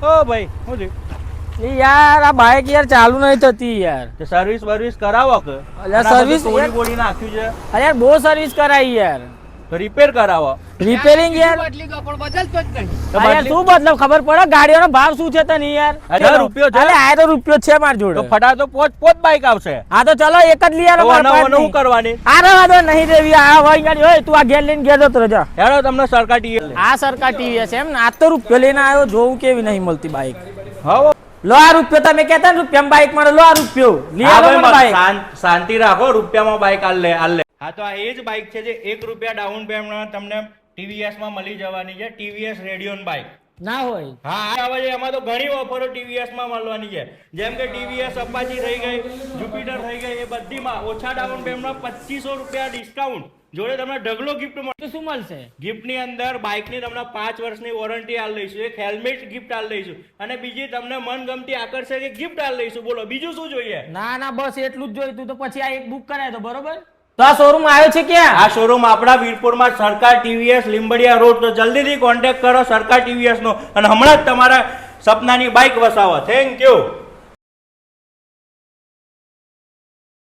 ઓ ભાઈ શું થયું? યાર આ બાઇક યાર ચાલુ નહીં થતી યાર. સર્વિસ બર્વિસ કરાવો કે? અલ્યા સર્વિસ તોડી બોડી નાખ્યું છે. અરે યાર બહુ સર્વિસ કરાઈ યાર. તો રિપેર કરાવો. રિપેરિંગ યાર બદલી ગયો પણ બદલતો જ નહીં. તો યાર બદલી- શું મતલબ ખબર પડે ગાડીઓનો ભાવ શું છે તને યાર? અરે રૂપિયો છે. અરે આ તો રૂપિયો છે માર જોડે. તો ફટા તો પોત બાઈક આવશે. હા તો ચલો એક જ લઈ આલો મારા તો શું કરવાની? અરે વાંધો નહીં દેવી આ હોય ગાડી હોય તું આ ઘેર લઈને ઘેર જતો રહેજો. હેડો તમને સરકાર ટીવી આ સરકાર ટીવી છે એમ ને આ તો રૂપિયો લઈને આવ્યો જોવું કેવી નહીં મળતી બાઈક. હા લો આ રૂપિયો તમે કહેતા ને રૂપિયામાં બાઈક મળે લો આ રૂપિયો લઈ આવો મને બાઈક. શાંતિ રાખો. રૂપિયામાં બાઈક આલ લે. હા તો આ એ જ બાઈક છે જે 1 રૂપિયા ડાઉન પેમેન્ટ તમને TVS માં મળી જવાની છે. TVS રેડિયોન બાઈક ના હોય હા આવે છે. એમાં તો ઘણી ઓફરો TVS માં મળવાની છે. જેમ કે TVS અપાચી થઈ ગઈ, જુપિટર થઈ ગઈ, એ બધીમાં ઓછા ડાઉન પેમેન્ટમાં 2500 રૂપિયા ડિસ્કાઉન્ટ જોડે તમને ઢગલો ગિફ્ટ મળે. તો શું મળશે? ગિફ્ટ ની અંદર બાઇક ની તમને 5 વર્ષની વોરંટી આલ લઈશું, એક હેલ્મેટ ગિફ્ટ આલ લઈશું અને બીજી તમને મનગમતી આકર્ષક એક ગિફ્ટ આલ લઈશું. બોલો બીજું શું જોઈએ? ના ના બસ એટલું જ જોઈતું. તો પછી આ એક બુક કરાય તો બરોબર. તો આ શોરૂમ આવ્યો છે ક્યાં? આ શોરૂમ આપણા વીરપુરમાં સરકાર TVS લીંબડિયા રોડ. તો જલ્દીથી કોન્ટેક્ટ કરો સરકાર TVS નો અને હમણાં જ તમારા સપનાની બાઇક વસાવો. Thank you.